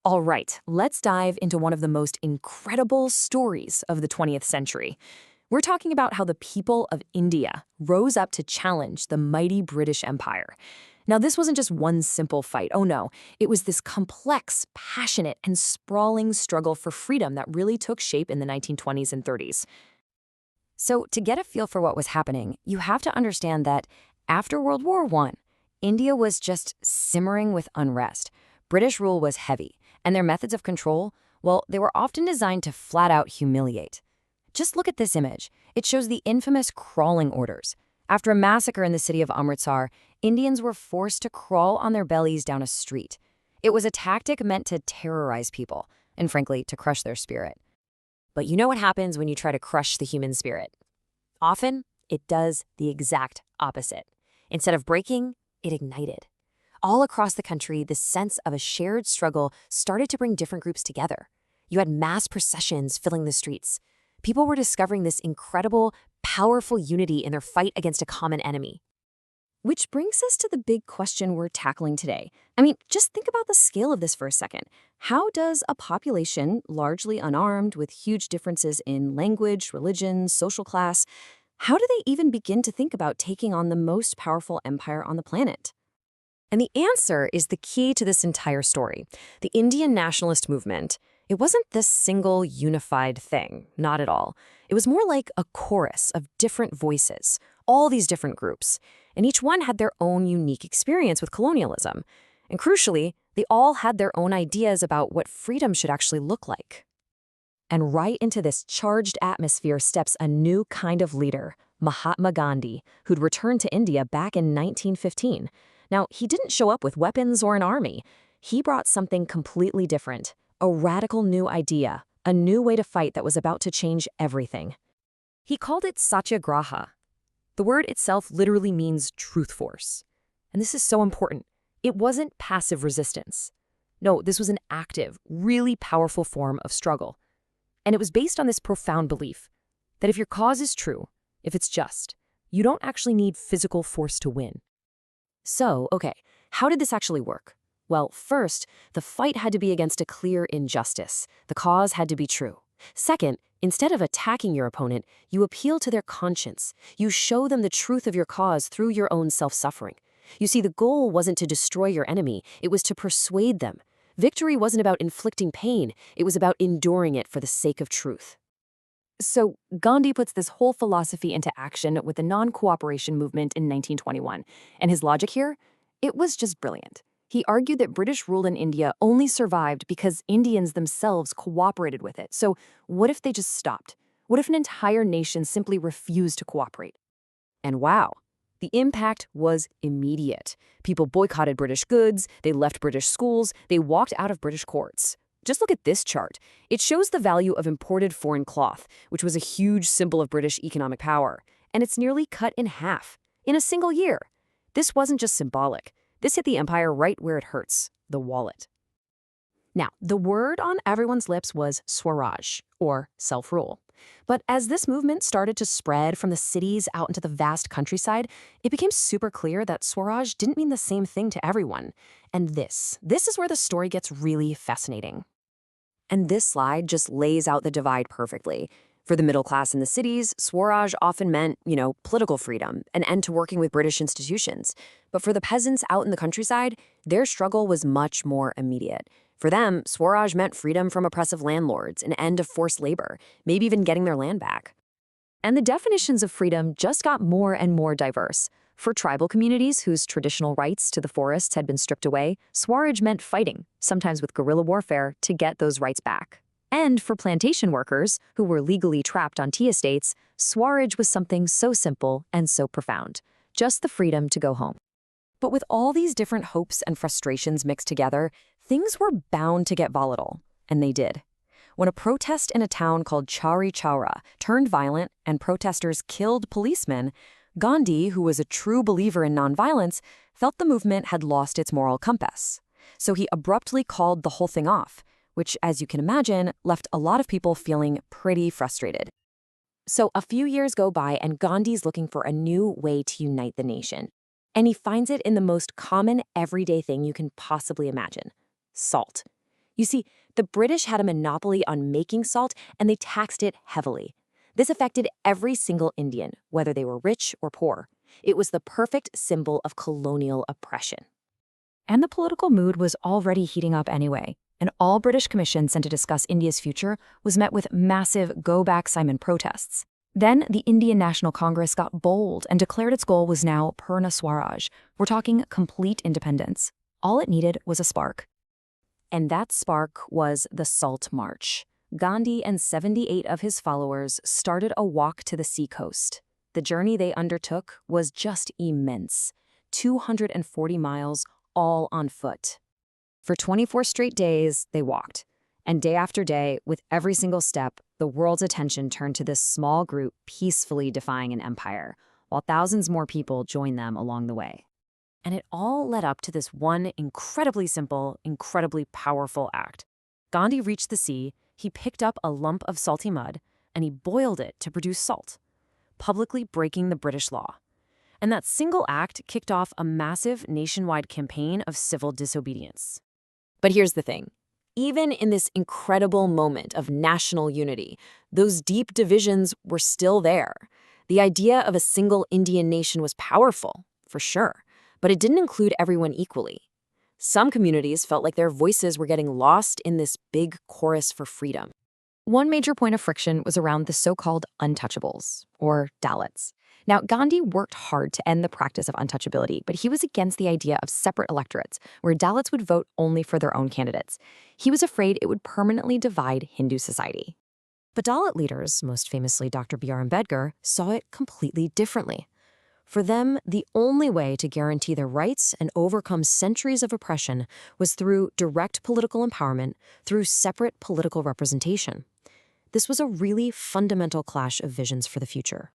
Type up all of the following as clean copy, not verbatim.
All right, let's dive into one of the most incredible stories of the 20th century. We're talking about how the people of India rose up to challenge the mighty British Empire. Now, this wasn't just one simple fight. Oh no, it was this complex, passionate, and sprawling struggle for freedom that really took shape in the 1920s and 30s. So, to get a feel for what was happening, you have to understand that after World War I, India was just simmering with unrest. British rule was heavy, and their methods of control, well, they were often designed to flat out humiliate. Just look at this image. It shows the infamous crawling orders. After a massacre in the city of Amritsar, Indians were forced to crawl on their bellies down a street. It was a tactic meant to terrorize people, and frankly, to crush their spirit. But you know what happens when you try to crush the human spirit? Often, it does the exact opposite. Instead of breaking, it ignited. All across the country, this sense of a shared struggle started to bring different groups together. You had mass processions filling the streets. People were discovering this incredible, powerful unity in their fight against a common enemy. Which brings us to the big question we're tackling today. I mean, just think about the scale of this for a second. How does a population, largely unarmed, with huge differences in language, religion, social class, how do they even begin to think about taking on the most powerful empire on the planet? And the answer is the key to this entire story. The Indian nationalist movement, it wasn't this single unified thing, not at all. It was more like a chorus of different voices, all these different groups, and each one had their own unique experience with colonialism. And crucially, they all had their own ideas about what freedom should actually look like. And right into this charged atmosphere steps a new kind of leader, Mahatma Gandhi, who'd returned to India back in 1915. Now, he didn't show up with weapons or an army. He brought something completely different, a radical new idea, a new way to fight that was about to change everything. He called it Satyagraha. The word itself literally means truth force. And this is so important. It wasn't passive resistance. No, this was an active, really powerful form of struggle. And it was based on this profound belief that if your cause is true, if it's just, you don't actually need physical force to win. So, okay, how did this actually work? Well, first, the fight had to be against a clear injustice. The cause had to be true. Second, instead of attacking your opponent, you appeal to their conscience. You show them the truth of your cause through your own self-suffering. You see, the goal wasn't to destroy your enemy, it was to persuade them. Victory wasn't about inflicting pain, it was about enduring it for the sake of truth. So, Gandhi puts this whole philosophy into action with the non-cooperation movement in 1921. And his logic here? It was just brilliant. He argued that British rule in India only survived because Indians themselves cooperated with it. So, what if they just stopped? What if an entire nation simply refused to cooperate? And wow, the impact was immediate. People boycotted British goods, they left British schools, they walked out of British courts. Just look at this chart. It shows the value of imported foreign cloth, which was a huge symbol of British economic power, and it's nearly cut in half in a single year. This wasn't just symbolic. This hit the empire right where it hurts, the wallet. Now, the word on everyone's lips was Swaraj, or self-rule. But as this movement started to spread from the cities out into the vast countryside, it became super clear that Swaraj didn't mean the same thing to everyone. And this is where the story gets really fascinating. And this slide just lays out the divide perfectly. For the middle class in the cities, Swaraj often meant, political freedom, an end to working with British institutions. But for the peasants out in the countryside, their struggle was much more immediate. For them, Swaraj meant freedom from oppressive landlords, an end of forced labor, maybe even getting their land back. And the definitions of freedom just got more and more diverse. For tribal communities whose traditional rights to the forests had been stripped away, Swaraj meant fighting, sometimes with guerrilla warfare, to get those rights back. And for plantation workers, who were legally trapped on tea estates, Swaraj was something so simple and so profound, just the freedom to go home. But with all these different hopes and frustrations mixed together, things were bound to get volatile, and they did. When a protest in a town called Chauri Chaura turned violent and protesters killed policemen, Gandhi, who was a true believer in nonviolence, felt the movement had lost its moral compass. So he abruptly called the whole thing off, which, as you can imagine, left a lot of people feeling pretty frustrated. So a few years go by and Gandhi's looking for a new way to unite the nation. And he finds it in the most common everyday thing you can possibly imagine: salt. You see, the British had a monopoly on making salt and they taxed it heavily. This affected every single Indian, whether they were rich or poor. It was the perfect symbol of colonial oppression. And the political mood was already heating up anyway. An all-British commission sent to discuss India's future was met with massive Go Back Simon protests. Then the Indian National Congress got bold and declared its goal was now Purna Swaraj. We're talking complete independence. All it needed was a spark. And that spark was the Salt March. Gandhi and 78 of his followers started a walk to the seacoast. The journey they undertook was just immense. 240 miles, all on foot. For 24 straight days, they walked. And day after day, with every single step, the world's attention turned to this small group peacefully defying an empire, while thousands more people joined them along the way. And it all led up to this one incredibly simple, incredibly powerful act. Gandhi reached the sea, he picked up a lump of salty mud, and he boiled it to produce salt, publicly breaking the British law. And that single act kicked off a massive nationwide campaign of civil disobedience. But here's the thing. Even in this incredible moment of national unity, those deep divisions were still there. The idea of a single Indian nation was powerful, for sure, but it didn't include everyone equally. Some communities felt like their voices were getting lost in this big chorus for freedom. One major point of friction was around the so-called untouchables, or Dalits. Now, Gandhi worked hard to end the practice of untouchability, but he was against the idea of separate electorates, where Dalits would vote only for their own candidates. He was afraid it would permanently divide Hindu society. But Dalit leaders, most famously Dr. B.R. Ambedkar, saw it completely differently. For them, the only way to guarantee their rights and overcome centuries of oppression was through direct political empowerment, through separate political representation. This was a really fundamental clash of visions for the future.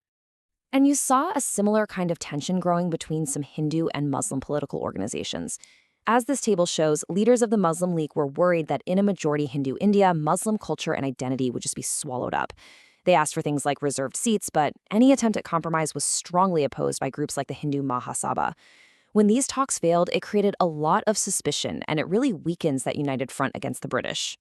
And you saw a similar kind of tension growing between some Hindu and Muslim political organizations. As this table shows, leaders of the Muslim League were worried that in a majority Hindu India, Muslim culture and identity would just be swallowed up. They asked for things like reserved seats, but any attempt at compromise was strongly opposed by groups like the Hindu Mahasabha. When these talks failed, it created a lot of suspicion, and it really weakens that united front against the British.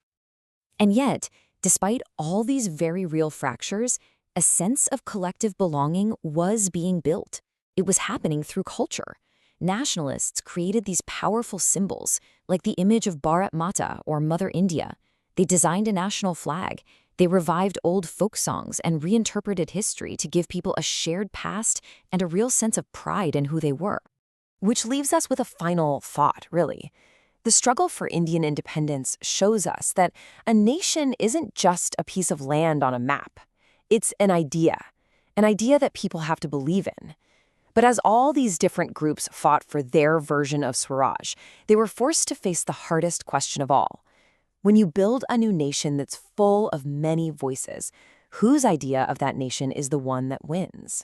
And yet, despite all these very real fractures, a sense of collective belonging was being built. It was happening through culture. Nationalists created these powerful symbols, like the image of Bharat Mata or Mother India. They designed a national flag. They revived old folk songs and reinterpreted history to give people a shared past and a real sense of pride in who they were. Which leaves us with a final thought, really. The struggle for Indian independence shows us that a nation isn't just a piece of land on a map. It's an idea that people have to believe in. But as all these different groups fought for their version of Swaraj, they were forced to face the hardest question of all. When you build a new nation that's full of many voices, whose idea of that nation is the one that wins?